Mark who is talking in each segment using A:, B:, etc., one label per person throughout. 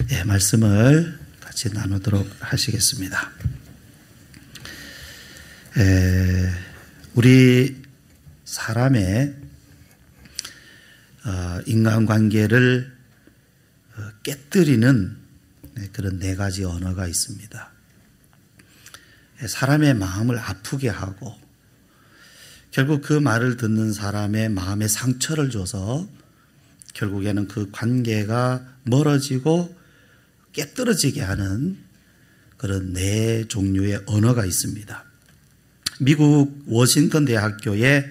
A: 예, 말씀을 같이 나누도록 하시겠습니다. 우리 사람의 인간관계를 깨뜨리는 그런 네 가지 언어가 있습니다. 사람의 마음을 아프게 하고 결국 그 말을 듣는 사람의 마음에 상처를 줘서 결국에는 그 관계가 멀어지고 깨떨어지게 하는 그런 네 종류의 언어가 있습니다. 미국 워싱턴 대학교의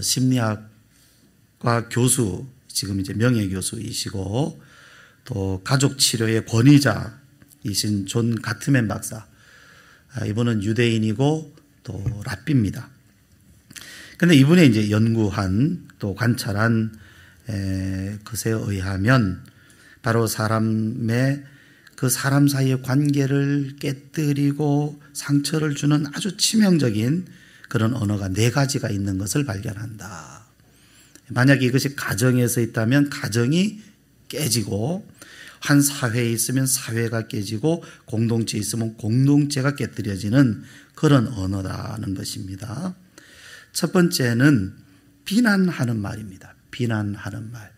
A: 심리학과 교수, 지금 이제 명예교수이시고 또 가족치료의 권위자이신 존 가트맨 박사, 이분은 유대인이고 또 랍비입니다. 그런데 이분이 이제 연구한 또 관찰한 것에 의하면 바로 사람의 그 사람 사이의 관계를 깨뜨리고 상처를 주는 아주 치명적인 그런 언어가 네 가지가 있는 것을 발견한다. 만약에 이것이 가정에서 있다면 가정이 깨지고, 한 사회에 있으면 사회가 깨지고, 공동체에 있으면 공동체가 깨뜨려지는 그런 언어라는 것입니다. 첫 번째는 비난하는 말입니다. 비난하는 말.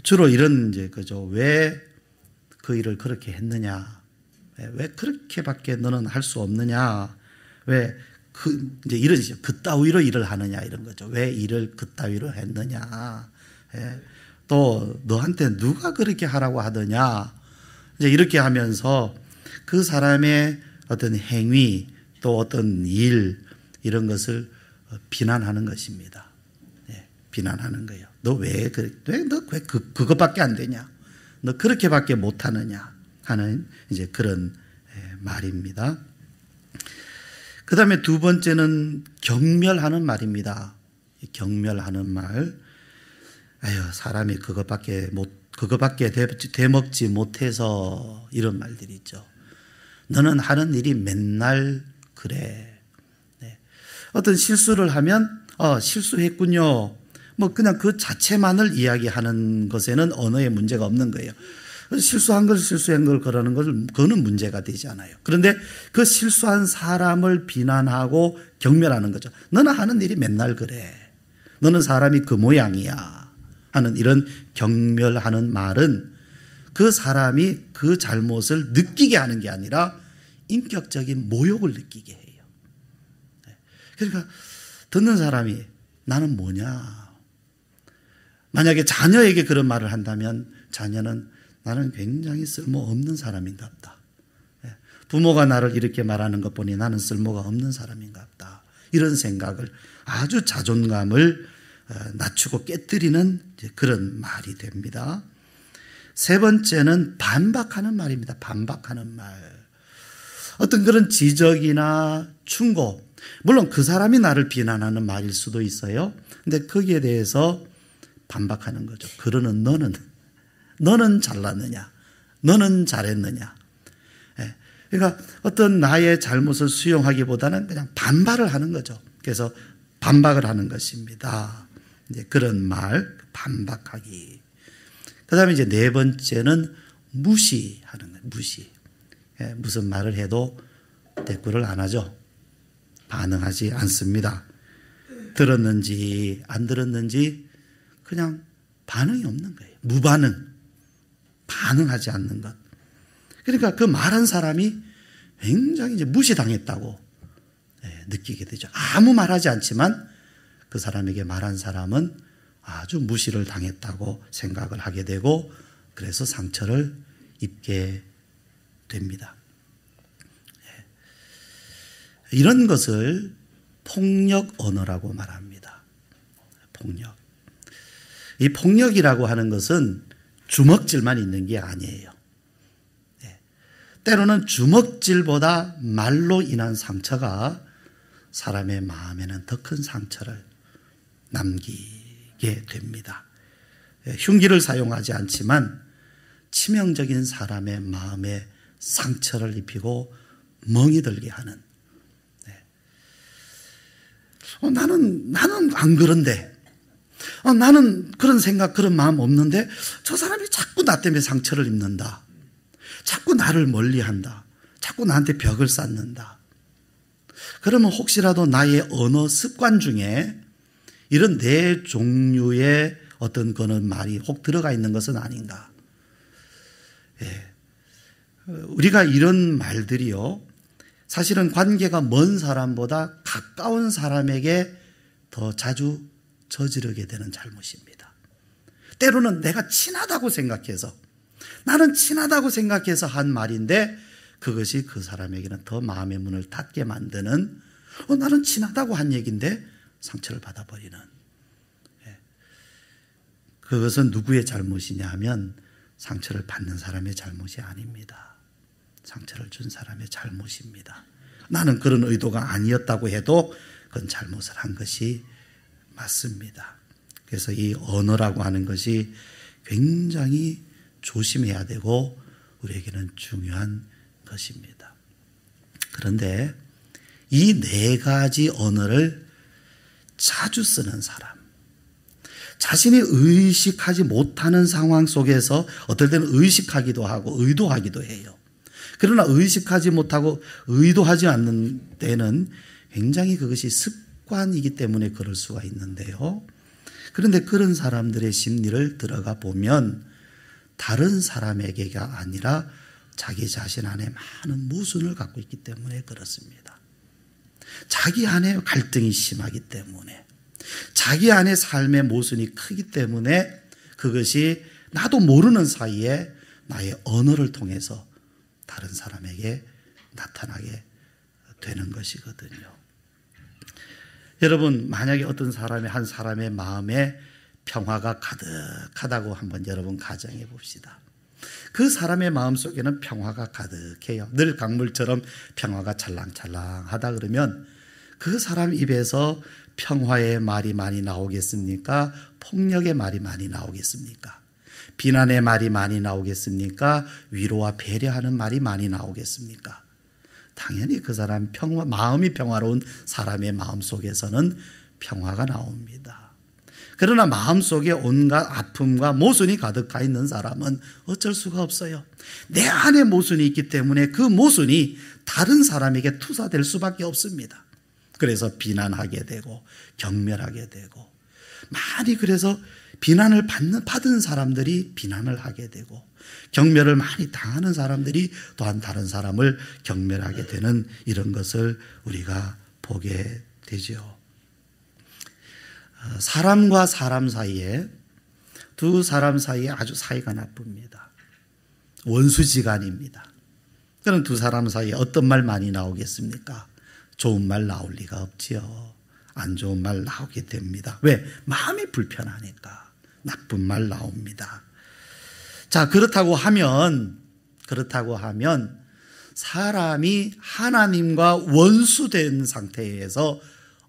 A: 주로 이런 이제 그죠. 왜 그 일을 그렇게 했느냐? 왜 그렇게밖에 너는 할 수 없느냐? 왜 이제 이러죠. 그따위로 일을 하느냐 이런 거죠. 왜 일을 그따위로 했느냐? 또 너한테 누가 그렇게 하라고 하더냐? 이제 이렇게 하면서 그 사람의 어떤 행위 또 어떤 일 이런 것을 비난하는 것입니다. 비난하는 거예요. 너 왜 그것밖에 안 되냐? 너 그렇게밖에 못 하느냐? 하는 이제 그런 말입니다. 그 다음에 두 번째는 경멸하는 말입니다. 경멸하는 말. 사람이 그것밖에 되먹지 못해서 이런 말들이 있죠. 너는 하는 일이 맨날 그래. 어떤 실수를 하면 실수했군요. 뭐 그냥 그 자체만을 이야기하는 것에는 언어의 문제가 없는 거예요. 실수한 걸 그러는 걸 그거는 문제가 되지 않아요. 그런데 그 실수한 사람을 비난하고 경멸하는 거죠. 너는 하는 일이 맨날 그래. 너는 사람이 그 모양이야. 하는 이런 경멸하는 말은 그 사람이 그 잘못을 느끼게 하는 게 아니라 인격적인 모욕을 느끼게 해요. 그러니까 듣는 사람이 나는 뭐냐? 만약에 자녀에게 그런 말을 한다면 자녀는 나는 굉장히 쓸모없는 사람인가 보다. 부모가 나를 이렇게 말하는 것 보니 나는 쓸모가 없는 사람인가 보다. 이런 생각을, 아주 자존감을 낮추고 깨뜨리는 그런 말이 됩니다. 세 번째는 반박하는 말입니다. 반박하는 말. 어떤 그런 지적이나 충고, 물론 그 사람이 나를 비난하는 말일 수도 있어요. 근데 거기에 대해서 반박하는 거죠. 그러는 너는 잘났느냐? 너는 잘했느냐? 그러니까 어떤 나의 잘못을 수용하기보다는 그냥 반발을 하는 거죠. 그래서 반박을 하는 것입니다. 이제 그런 말, 반박하기. 그 다음에 이제 네 번째는 무시하는 거예요. 무시. 무슨 말을 해도 대꾸를 안 하죠. 반응하지 않습니다. 들었는지 안 들었는지 그냥 반응이 없는 거예요. 무반응. 반응하지 않는 것. 그러니까 그 말한 사람이 굉장히 이제 무시당했다고 느끼게 되죠. 아무 말하지 않지만 그 사람에게 말한 사람은 아주 무시를 당했다고 생각을 하게 되고 그래서 상처를 입게 됩니다. 이런 것을 폭력 언어라고 말합니다. 폭력. 이 폭력이라고 하는 것은 주먹질만 있는 게 아니에요. 때로는 주먹질보다 말로 인한 상처가 사람의 마음에는 더 큰 상처를 남기게 됩니다. 흉기를 사용하지 않지만 치명적인 사람의 마음에 상처를 입히고 멍이 들게 하는. 나는 안 그런데 나는 그런 생각, 그런 마음 없는데 저 사람이 자꾸 나 때문에 상처를 입는다. 자꾸 나를 멀리한다. 자꾸 나한테 벽을 쌓는다. 그러면 혹시라도 나의 언어 습관 중에 이런 네 종류의 어떤 거는 말이 혹 들어가 있는 것은 아닌가. 예. 우리가 이런 말들이요, 사실은 관계가 먼 사람보다 가까운 사람에게 더 자주 저지르게 되는 잘못입니다. 때로는 내가 친하다고 생각해서, 나는 친하다고 생각해서 한 말인데 그것이 그 사람에게는 더 마음의 문을 닫게 만드는, 나는 친하다고 한 얘기인데 상처를 받아버리는. 그것은 누구의 잘못이냐 하면 상처를 받는 사람의 잘못이 아닙니다. 상처를 준 사람의 잘못입니다. 나는 그런 의도가 아니었다고 해도 그건 잘못을 한 것이 맞습니다. 그래서 이 언어라고 하는 것이 굉장히 조심해야 되고 우리에게는 중요한 것입니다. 그런데 이 네 가지 언어를 자주 쓰는 사람, 자신이 의식하지 못하는 상황 속에서 어떨 때는 의식하기도 하고 의도하기도 해요. 그러나 의식하지 못하고 의도하지 않는 때는 굉장히 그것이 습관이기 때문에 그럴 수가 있는데요. 그런데 그런 사람들의 심리를 들어가 보면 다른 사람에게가 아니라 자기 자신 안에 많은 모순을 갖고 있기 때문에 그렇습니다. 자기 안에 갈등이 심하기 때문에, 자기 안에 삶의 모순이 크기 때문에 그것이 나도 모르는 사이에 나의 언어를 통해서 다른 사람에게 나타나게 되는 것이거든요. 여러분, 만약에 어떤 사람이 한 사람의 마음에 평화가 가득하다고 한번 여러분 가정해 봅시다. 그 사람의 마음속에는 평화가 가득해요. 늘 강물처럼 평화가 찰랑찰랑하다 그러면 그 사람 입에서 평화의 말이 많이 나오겠습니까? 폭력의 말이 많이 나오겠습니까? 비난의 말이 많이 나오겠습니까? 위로와 배려하는 말이 많이 나오겠습니까? 당연히 그 사람 마음이 평화로운 사람의 마음 속에서는 평화가 나옵니다. 그러나 마음속에 온갖 아픔과 모순이 가득해 있는 사람은 어쩔 수가 없어요. 내 안에 모순이 있기 때문에 그 모순이 다른 사람에게 투사될 수밖에 없습니다. 그래서 비난하게 되고 경멸하게 되고, 많이 그래서 비난을 받은 사람들이 비난을 하게 되고, 경멸을 많이 당하는 사람들이 또한 다른 사람을 경멸하게 되는 이런 것을 우리가 보게 되죠. 사람과 사람 사이에, 두 사람 사이에 아주 사이가 나쁩니다. 원수지간입니다. 그럼 두 사람 사이에 어떤 말 많이 나오겠습니까? 좋은 말 나올 리가 없지요. 안 좋은 말 나오게 됩니다. 왜? 마음이 불편하니까 나쁜 말 나옵니다. 자, 그렇다고 하면 사람이 하나님과 원수된 상태에서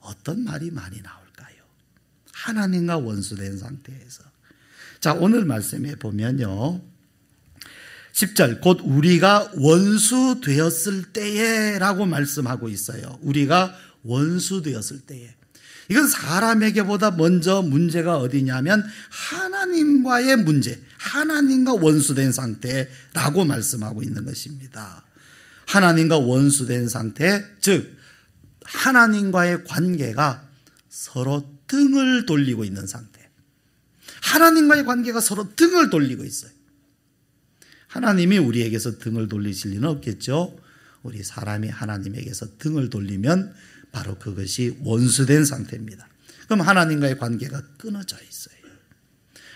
A: 어떤 말이 많이 나올까요? 하나님과 원수된 상태에서. 자, 오늘 말씀에 보면요, 10절, 곧 우리가 원수 되었을 때에 라고 말씀하고 있어요. 우리가 원수 되었을 때에. 이건 사람에게보다 먼저 문제가 어디냐면 하나님과의 문제, 하나님과 원수된 상태라고 말씀하고 있는 것입니다. 하나님과 원수된 상태, 즉 하나님과의 관계가 서로 등을 돌리고 있는 상태. 하나님과의 관계가 서로 등을 돌리고 있어요. 하나님이 우리에게서 등을 돌리실 리는 없겠죠. 우리 사람이 하나님에게서 등을 돌리면 바로 그것이 원수된 상태입니다. 그럼 하나님과의 관계가 끊어져 있어요.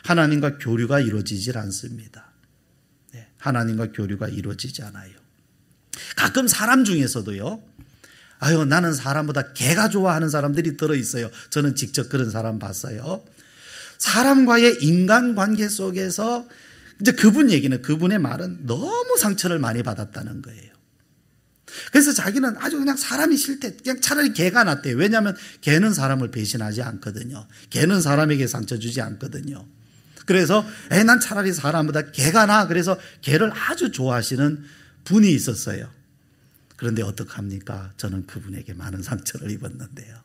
A: 하나님과 교류가 이루어지질 않습니다. 하나님과 교류가 이루어지지 않아요. 가끔 사람 중에서도요, 나는 사람보다 개가 좋아하는 사람들이 들어있어요. 저는 직접 그런 사람 봤어요. 사람과의 인간관계 속에서 이제 그분의 말은 너무 상처를 많이 받았다는 거예요. 그래서 자기는 아주 그냥 사람이 싫대. 그냥 차라리 개가 낫대요. 왜냐하면 개는 사람을 배신하지 않거든요. 개는 사람에게 상처 주지 않거든요. 그래서 난 차라리 사람보다 개가 나. 그래서 개를 아주 좋아하시는 분이 있었어요. 그런데 어떡합니까? 저는 그분에게 많은 상처를 입었는데요.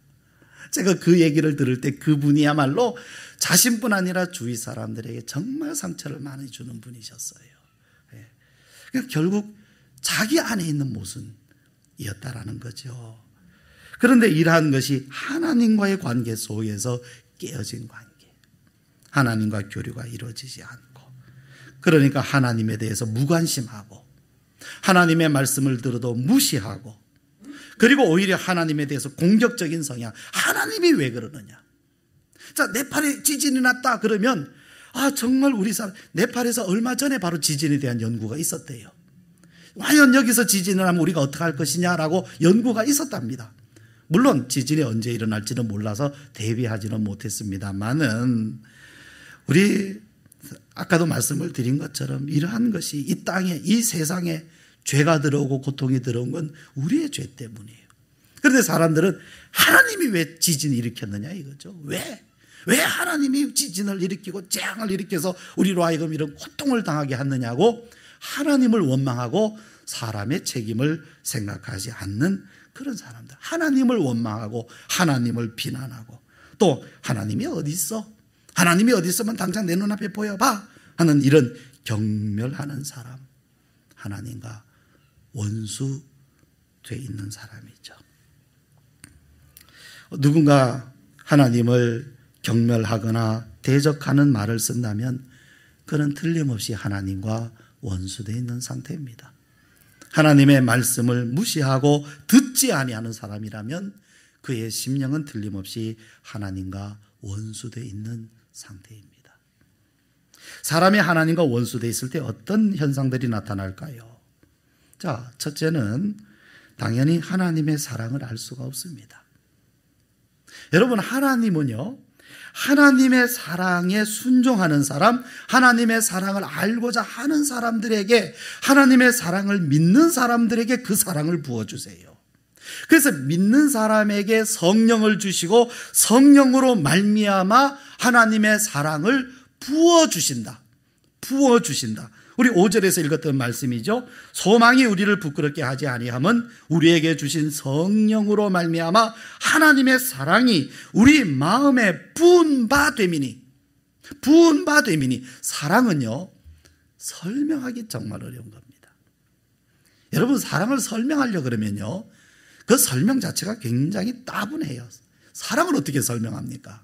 A: 제가 그 얘기를 들을 때 그분이야말로 자신뿐 아니라 주위 사람들에게 정말 상처를 많이 주는 분이셨어요. 그러니까 결국 자기 안에 있는 모순이었다라는 거죠. 그런데 이러한 것이 하나님과의 관계 속에서 깨어진 관계, 하나님과 교류가 이루어지지 않고, 그러니까 하나님에 대해서 무관심하고 하나님의 말씀을 들어도 무시하고, 그리고 오히려 하나님에 대해서 공격적인 성향. 하나님이 왜 그러느냐? 자, 네팔에 지진이 났다 그러면 정말 우리 사람, 네팔에서 얼마 전에 바로 지진에 대한 연구가 있었대요. 과연 여기서 지진을 하면 우리가 어떻게 할 것이냐라고 연구가 있었답니다. 물론 지진이 언제 일어날지는 몰라서 대비하지는 못했습니다만은, 우리 아까도 말씀을 드린 것처럼 이러한 것이 이 땅에, 이 세상에 죄가 들어오고 고통이 들어온 건 우리의 죄 때문이에요. 그런데 사람들은 하나님이 왜 지진을 일으켰느냐 이거죠. 왜 하나님이 지진을 일으키고 재앙을 일으켜서 우리로 하여금 이런 고통을 당하게 하느냐고 하나님을 원망하고 사람의 책임을 생각하지 않는 그런 사람들. 하나님을 원망하고 하나님을 비난하고, 또 하나님이 어디 있어? 하나님이 어디 있으면 당장 내 눈앞에 보여봐 하는 이런 경멸하는 사람, 하나님과 원수돼 있는 사람이죠. 누군가 하나님을 경멸하거나 대적하는 말을 쓴다면 그는 틀림없이 하나님과 원수되어 있는 상태입니다. 하나님의 말씀을 무시하고 듣지 아니하는 사람이라면 그의 심령은 틀림없이 하나님과 원수되어 있는 상태입니다. 사람이 하나님과 원수되어 있을 때 어떤 현상들이 나타날까요? 자, 첫째는 당연히 하나님의 사랑을 알 수가 없습니다. 여러분, 하나님은요, 하나님의 사랑에 순종하는 사람, 하나님의 사랑을 알고자 하는 사람들에게, 하나님의 사랑을 믿는 사람들에게 그 사랑을 부어주세요. 그래서 믿는 사람에게 성령을 주시고 성령으로 말미암아 하나님의 사랑을 부어주신다. 우리 5절에서 읽었던 말씀이죠. 소망이 우리를 부끄럽게 하지 아니함은 우리에게 주신 성령으로 말미암아 하나님의 사랑이 우리 마음에 부은바됨이니. 사랑은요, 설명하기 정말 어려운 겁니다. 여러분, 사랑을 설명하려고 그러면요, 그 설명 자체가 굉장히 따분해요. 사랑을 어떻게 설명합니까?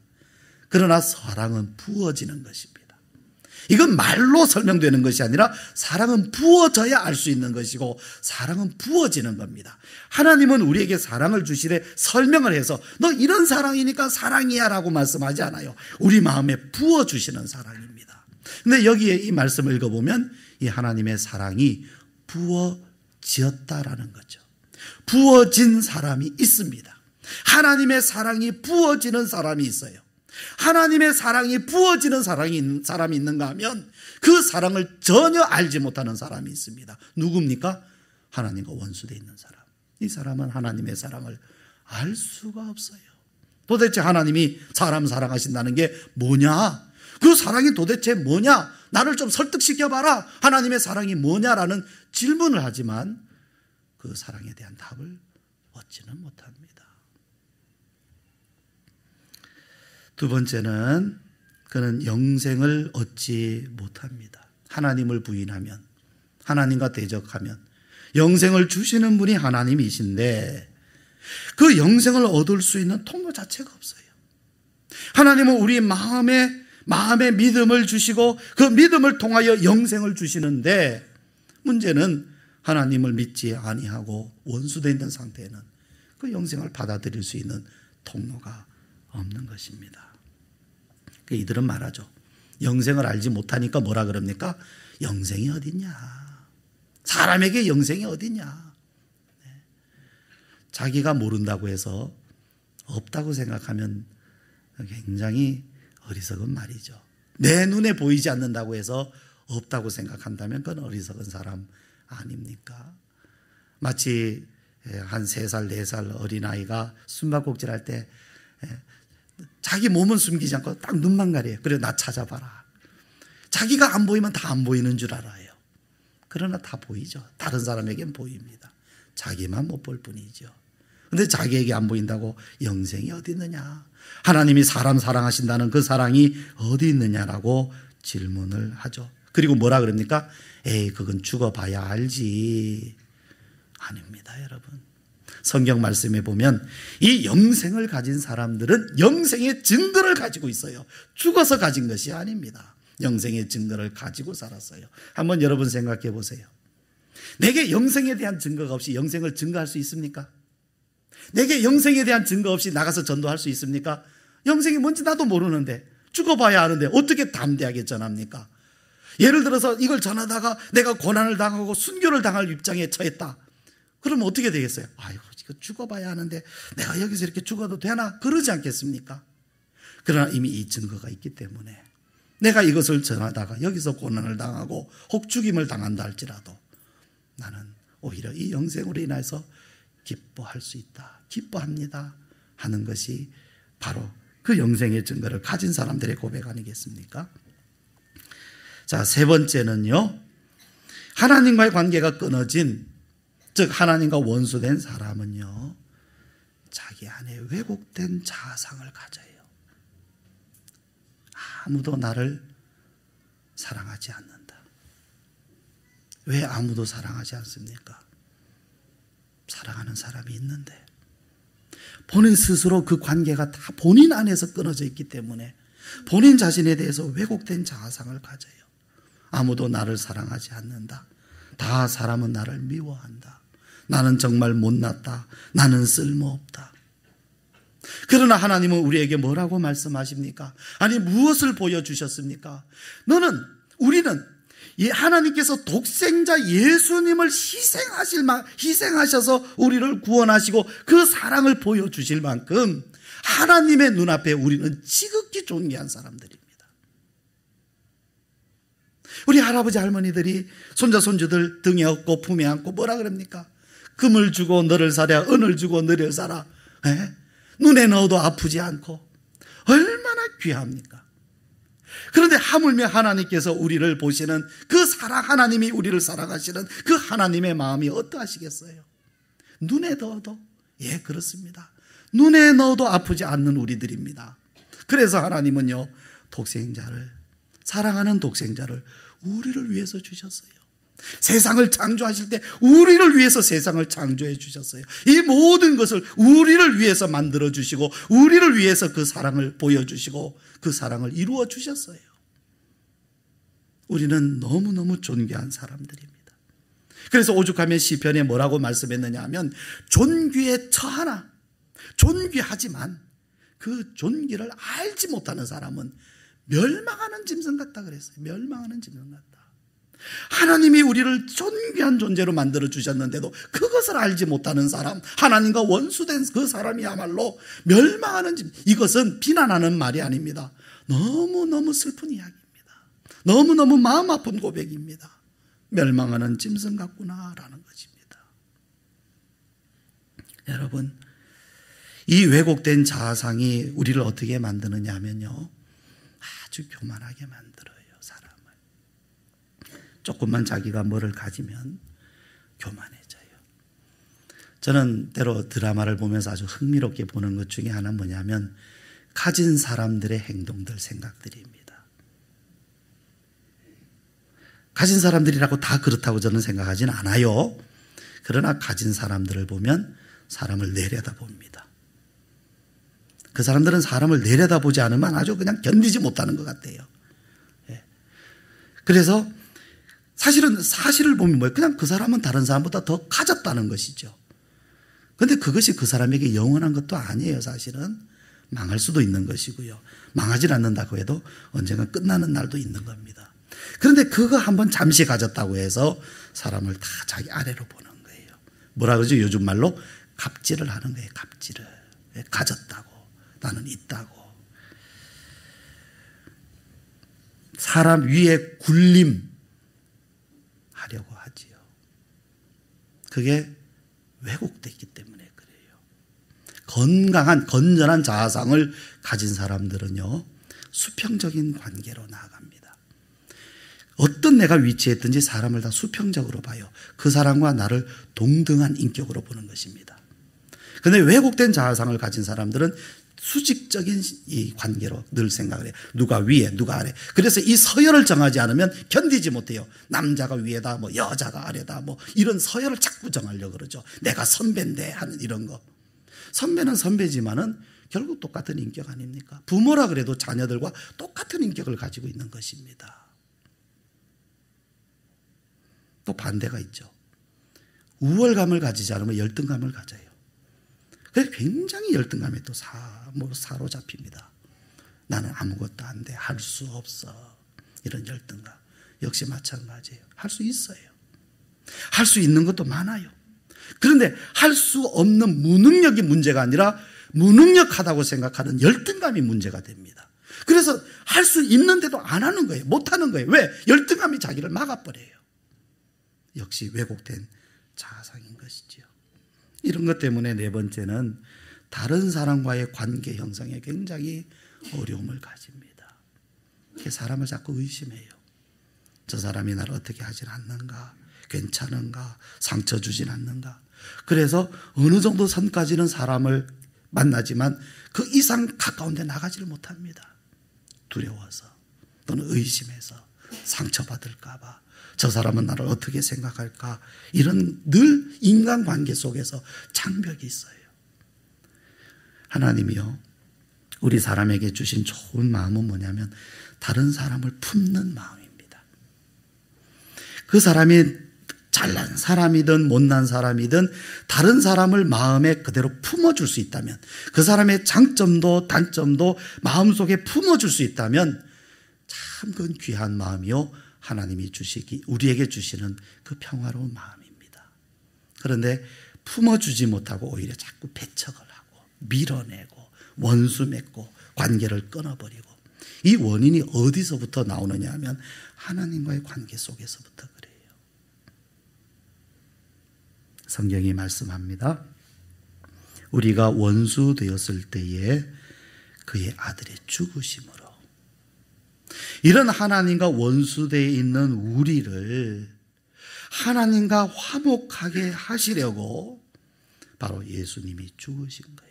A: 그러나 사랑은 부어지는 것입니다. 이건 말로 설명되는 것이 아니라 사랑은 부어져야 알 수 있는 것이고, 사랑은 부어지는 겁니다. 하나님은 우리에게 사랑을 주시되 설명을 해서 너 이런 사랑이니까 사랑이야 라고 말씀하지 않아요. 우리 마음에 부어주시는 사랑입니다. 근데 여기에 이 말씀을 읽어보면 이 하나님의 사랑이 부어지었다라는 거죠. 부어진 사람이 있습니다. 하나님의 사랑이 부어지는 사람이 있어요. 하나님의 사랑이 부어지는 사람이 있는가 하면 그 사랑을 전혀 알지 못하는 사람이 있습니다. 누굽니까? 하나님과 원수되어 있는 사람. 이 사람은 하나님의 사랑을 알 수가 없어요. 도대체 하나님이 사람 사랑하신다는 게 뭐냐? 그 사랑이 도대체 뭐냐? 나를 좀 설득시켜봐라. 하나님의 사랑이 뭐냐라는 질문을 하지만 그 사랑에 대한 답을 얻지는 못합니다. 두 번째는 그는 영생을 얻지 못합니다. 하나님을 부인하면, 하나님과 대적하면 영생을 주시는 분이 하나님이신데 그 영생을 얻을 수 있는 통로 자체가 없어요. 하나님은 우리 마음에 믿음을 주시고 그 믿음을 통하여 영생을 주시는데, 문제는 하나님을 믿지 아니하고 원수되어 있는 상태에는 그 영생을 받아들일 수 있는 통로가 없는 것입니다. 이들은 말하죠. 영생을 알지 못하니까 뭐라 그럽니까? 영생이 어딨냐? 사람에게 영생이 어딨냐? 자기가 모른다고 해서 없다고 생각하면 굉장히 어리석은 말이죠. 내 눈에 보이지 않는다고 해서 없다고 생각한다면 그건 어리석은 사람 아닙니까? 마치 한 3살, 4살 어린아이가 숨바꼭질할 때 자기 몸은 숨기지 않고 딱 눈만 가려요. 그래, 나 찾아봐라. 자기가 안 보이면 다 안 보이는 줄 알아요. 그러나 다 보이죠. 다른 사람에겐 보입니다. 자기만 못 볼 뿐이죠. 근데 자기에게 안 보인다고 영생이 어디 있느냐, 하나님이 사람 사랑하신다는 그 사랑이 어디 있느냐라고 질문을 하죠. 그리고 뭐라 그럽니까? 에이, 그건 죽어봐야 알지. 아닙니다, 여러분. 성경 말씀에 보면 이 영생을 가진 사람들은 영생의 증거를 가지고 있어요. 죽어서 가진 것이 아닙니다. 영생의 증거를 가지고 살았어요. 한번 여러분 생각해 보세요. 내게 영생에 대한 증거가 없이 영생을 증거할 수 있습니까? 내게 영생에 대한 증거 없이 나가서 전도할 수 있습니까? 영생이 뭔지 나도 모르는데, 죽어봐야 아는데 어떻게 담대하게 전합니까? 예를 들어서 이걸 전하다가 내가 고난을 당하고 순교를 당할 입장에 처했다. 그러면 어떻게 되겠어요? 아이고, 이거 죽어봐야 하는데 내가 여기서 이렇게 죽어도 되나? 그러지 않겠습니까? 그러나 이미 이 증거가 있기 때문에 내가 이것을 전하다가 여기서 고난을 당하고 혹 죽임을 당한다 할지라도 나는 오히려 이 영생으로 인해서 기뻐할 수 있다, 기뻐합니다 하는 것이 바로 그 영생의 증거를 가진 사람들의 고백 아니겠습니까? 자, 세 번째는요, 하나님과의 관계가 끊어진, 즉 하나님과 원수된 사람은요, 자기 안에 왜곡된 자아상을 가져요. 아무도 나를 사랑하지 않는다. 왜 아무도 사랑하지 않습니까? 사랑하는 사람이 있는데 본인 스스로 그 관계가 다 본인 안에서 끊어져 있기 때문에 본인 자신에 대해서 왜곡된 자아상을 가져요. 아무도 나를 사랑하지 않는다. 다 사람은 나를 미워한다. 나는 정말 못났다. 나는 쓸모없다. 그러나 하나님은 우리에게 뭐라고 말씀하십니까? 아니, 무엇을 보여주셨습니까? 우리는 하나님께서 독생자 예수님을 희생하셔서 우리를 구원하시고 그 사랑을 보여주실 만큼 하나님의 눈앞에 우리는 지극히 존귀한 사람들입니다. 우리 할아버지 할머니들이 손자 손주들 등에 업고 품에 안고 뭐라 그럽니까? 금을 주고 너를 사랴, 은을 주고 너를 사라. 눈에 넣어도 아프지 않고 얼마나 귀합니까? 그런데 하물며 하나님께서 우리를 보시는 그 사랑, 하나님이 우리를 사랑하시는 그 하나님의 마음이 어떠하시겠어요? 눈에 넣어도, 예, 그렇습니다. 눈에 넣어도 아프지 않는 우리들입니다. 그래서 하나님은요, 사랑하는 독생자를 우리를 위해서 주셨어요. 세상을 창조하실 때 우리를 위해서 세상을 창조해 주셨어요. 이 모든 것을 우리를 위해서 만들어 주시고 우리를 위해서 그 사랑을 보여주시고 그 사랑을 이루어 주셨어요. 우리는 너무너무 존귀한 사람들입니다. 그래서 오죽하면 시편에 뭐라고 말씀했느냐 하면, 존귀에 처하나 존귀하지만 그 존귀를 알지 못하는 사람은 멸망하는 짐승 같다 그랬어요. 멸망하는 짐승 같다. 하나님이 우리를 존귀한 존재로 만들어 주셨는데도 그것을 알지 못하는 사람, 하나님과 원수된 그 사람이야말로 멸망하는 짐. 이것은 비난하는 말이 아닙니다. 너무너무 슬픈 이야기입니다. 너무너무 마음 아픈 고백입니다. 멸망하는 짐승 같구나라는 것입니다. 여러분, 이 왜곡된 자아상이 우리를 어떻게 만드느냐 하면요, 아주 교만하게 만들어요. 사람을 조금만 자기가 뭐를 가지면 교만해져요. 저는 때로 드라마를 보면서 아주 흥미롭게 보는 것 중에 하나 뭐냐면, 가진 사람들의 행동들, 생각들입니다. 가진 사람들이라고 다 그렇다고 저는 생각하진 않아요. 그러나 가진 사람들을 보면 사람을 내려다봅니다. 그 사람들은 사람을 내려다보지 않으면 아주 그냥 견디지 못하는 것 같아요. 그래서 사실을 보면 뭐예요? 그냥 그 사람은 다른 사람보다 더 가졌다는 것이죠. 그런데 그것이 그 사람에게 영원한 것도 아니에요. 사실은 망할 수도 있는 것이고요. 망하지 않는다고 해도 언젠가 끝나는 날도 있는 겁니다. 그런데 그거 한번 잠시 가졌다고 해서 사람을 다 자기 아래로 보는 거예요. 뭐라 그러죠? 요즘 말로 갑질을 하는 거예요. 갑질을. 가졌다고, 나는 있다고. 사람 위에 군림 하려고 하지요. 그게 왜곡됐기 때문에 그래요. 건강한, 건전한 자아상을 가진 사람들은요, 수평적인 관계로 나아갑니다. 어떤 내가 위치했든지 사람을 다 수평적으로 봐요. 그 사람과 나를 동등한 인격으로 보는 것입니다. 그런데 왜곡된 자아상을 가진 사람들은 수직적인 이 관계로 늘 생각을 해요. 누가 위에 누가 아래. 그래서 이 서열을 정하지 않으면 견디지 못해요. 남자가 위에다 뭐 여자가 아래다 뭐 이런 서열을 자꾸 정하려고 그러죠. 내가 선배인데 하는 이런 거. 선배는 선배지만은 결국 똑같은 인격 아닙니까? 부모라 그래도 자녀들과 똑같은 인격을 가지고 있는 것입니다. 또 반대가 있죠. 우월감을 가지지 않으면 열등감을 가져요. 그래서 굉장히 열등감에 또 사로잡힙니다. 나는 아무것도 안 돼. 할 수 없어. 이런 열등감. 역시 마찬가지예요. 할 수 있어요. 할 수 있는 것도 많아요. 그런데 할 수 없는 무능력이 문제가 아니라 무능력하다고 생각하는 열등감이 문제가 됩니다. 그래서 할 수 있는데도 안 하는 거예요. 못 하는 거예요. 왜? 열등감이 자기를 막아버려요. 역시 왜곡된 자아상인 것이지요. 이런 것 때문에 네 번째는 다른 사람과의 관계 형성에 굉장히 어려움을 가집니다. 사람을 자꾸 의심해요. 저 사람이 나를 어떻게 하진 않는가? 괜찮은가? 상처 주진 않는가? 그래서 어느 정도 선까지는 사람을 만나지만 그 이상 가까운 데 나가지를 못합니다. 두려워서 또는 의심해서 상처받을까 봐. 저 사람은 나를 어떻게 생각할까? 이런 늘 인간관계 속에서 장벽이 있어요. 하나님이요, 우리 사람에게 주신 좋은 마음은 뭐냐면 다른 사람을 품는 마음입니다. 그 사람이 잘난 사람이든 못난 사람이든 다른 사람을 마음에 그대로 품어줄 수 있다면, 그 사람의 장점도 단점도 마음속에 품어줄 수 있다면 참 그건 귀한 마음이요, 하나님이 우리에게 주시는 그 평화로운 마음입니다. 그런데 품어주지 못하고 오히려 자꾸 배척을 하고 밀어내고 원수 맺고 관계를 끊어버리고, 이 원인이 어디서부터 나오느냐 하면 하나님과의 관계 속에서부터 그래요. 성경이 말씀합니다. 우리가 원수 되었을 때에 그의 아들의 죽으심으로, 이런 하나님과 원수되어 있는 우리를 하나님과 화목하게 하시려고 바로 예수님이 죽으신 거예요.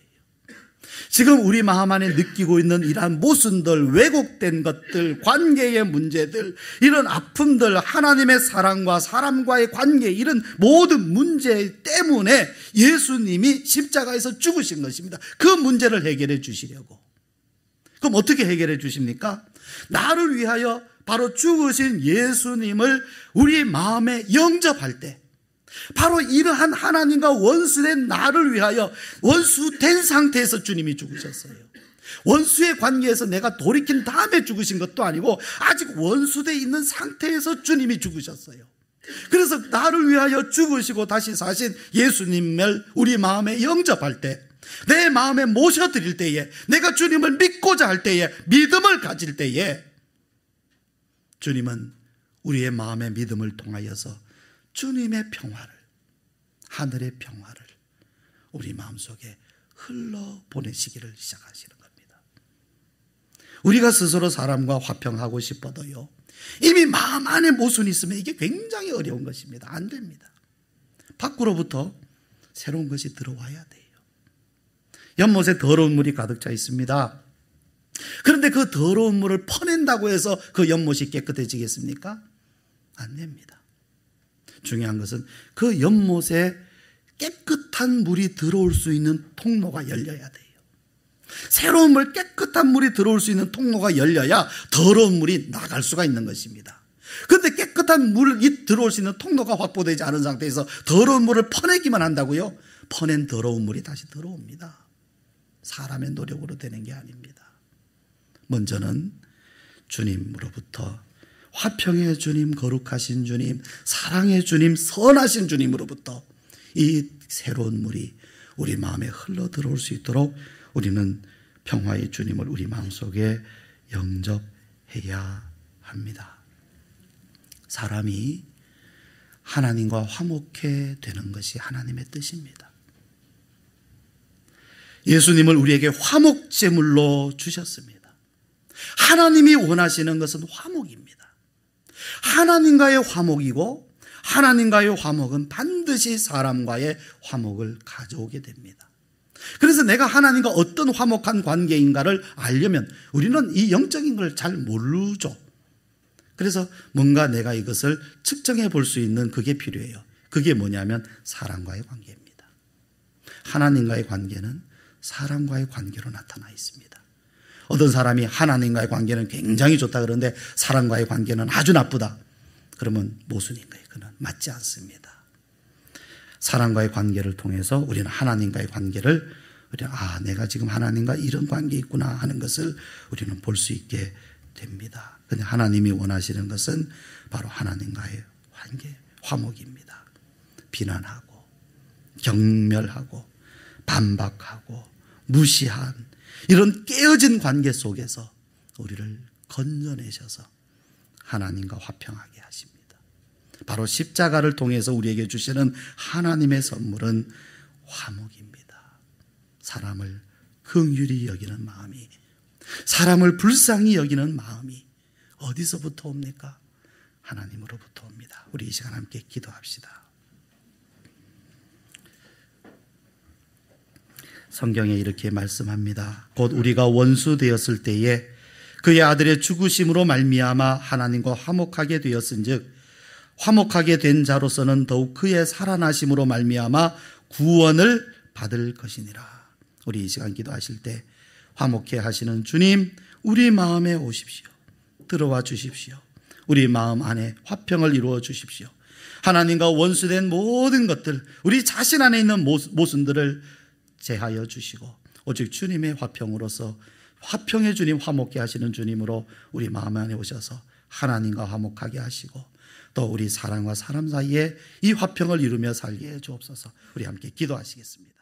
A: 지금 우리 마음 안에 느끼고 있는 이러한 모순들, 왜곡된 것들, 관계의 문제들, 이런 아픔들, 하나님의 사랑과 사람과의 관계, 이런 모든 문제 때문에 예수님이 십자가에서 죽으신 것입니다. 그 문제를 해결해 주시려고. 그럼 어떻게 해결해 주십니까? 나를 위하여 바로 죽으신 예수님을 우리 마음에 영접할 때, 바로 이러한 하나님과 원수된 나를 위하여, 원수된 상태에서 주님이 죽으셨어요. 원수의 관계에서 내가 돌이킨 다음에 죽으신 것도 아니고 아직 원수되어 있는 상태에서 주님이 죽으셨어요. 그래서 나를 위하여 죽으시고 다시 사신 예수님을 우리 마음에 영접할 때, 내 마음에 모셔드릴 때에, 내가 주님을 믿고자 할 때에, 믿음을 가질 때에 주님은 우리의 마음의 믿음을 통하여서 주님의 평화를, 하늘의 평화를 우리 마음속에 흘러보내시기를 시작하시는 겁니다. 우리가 스스로 사람과 화평하고 싶어도요, 이미 마음 안에 모순이 있으면 이게 굉장히 어려운 것입니다. 안 됩니다. 밖으로부터 새로운 것이 들어와야 돼요. 연못에 더러운 물이 가득 차 있습니다. 그런데 그 더러운 물을 퍼낸다고 해서 그 연못이 깨끗해지겠습니까? 안 됩니다. 중요한 것은 그 연못에 깨끗한 물이 들어올 수 있는 통로가 열려야 돼요. 새로운 물, 깨끗한 물이 들어올 수 있는 통로가 열려야 더러운 물이 나갈 수가 있는 것입니다. 그런데 깨끗한 물이 들어올 수 있는 통로가 확보되지 않은 상태에서 더러운 물을 퍼내기만 한다고요? 퍼낸 더러운 물이 다시 들어옵니다. 사람의 노력으로 되는 게 아닙니다. 먼저는 주님으로부터, 화평의 주님, 거룩하신 주님, 사랑의 주님, 선하신 주님으로부터 이 새로운 물이 우리 마음에 흘러 들어올 수 있도록 우리는 평화의 주님을 우리 마음속에 영접해야 합니다. 사람이 하나님과 화목해 되는 것이 하나님의 뜻입니다. 예수님을 우리에게 화목제물로 주셨습니다. 하나님이 원하시는 것은 화목입니다. 하나님과의 화목이고, 하나님과의 화목은 반드시 사람과의 화목을 가져오게 됩니다. 그래서 내가 하나님과 어떤 화목한 관계인가를 알려면 우리는 이 영적인 걸 잘 모르죠. 그래서 뭔가 내가 이것을 측정해 볼 수 있는 그게 필요해요. 그게 뭐냐면 사람과의 관계입니다. 하나님과의 관계는 사람과의 관계로 나타나 있습니다. 어떤 사람이 하나님과의 관계는 굉장히 좋다 그러는데 사람과의 관계는 아주 나쁘다. 그러면 모순인 거예요. 그는 맞지 않습니다. 사람과의 관계를 통해서 우리는 하나님과의 관계를 내가 지금 하나님과 이런 관계에 있구나 하는 것을 우리는 볼 수 있게 됩니다. 근데 하나님이 원하시는 것은 바로 하나님과의 관계, 화목입니다. 비난하고 경멸하고 반박하고 무시한 이런 깨어진 관계 속에서 우리를 건져내셔서 하나님과 화평하게 하십니다. 바로 십자가를 통해서 우리에게 주시는 하나님의 선물은 화목입니다. 사람을 긍휼히 여기는 마음이, 사람을 불쌍히 여기는 마음이 어디서부터 옵니까? 하나님으로부터 옵니다. 우리 이 시간 함께 기도합시다. 성경에 이렇게 말씀합니다. 곧 우리가 원수 되었을 때에 그의 아들의 죽으심으로 말미암아 하나님과 화목하게 되었은즉 화목하게 된 자로서는 더욱 그의 살아나심으로 말미암아 구원을 받을 것이니라. 우리 이 시간 기도하실 때 화목해 하시는 주님, 우리 마음에 오십시오. 들어와 주십시오. 우리 마음 안에 화평을 이루어 주십시오. 하나님과 원수된 모든 것들, 우리 자신 안에 있는 모순들을 제하여 주시고 오직 주님의 화평으로서 화평의 주님, 화목해 하시는 주님으로 우리 마음 안에 오셔서 하나님과 화목하게 하시고 또 우리 사람과 사람 사이에 이 화평을 이루며 살게 해 주옵소서. 우리 함께 기도하시겠습니다.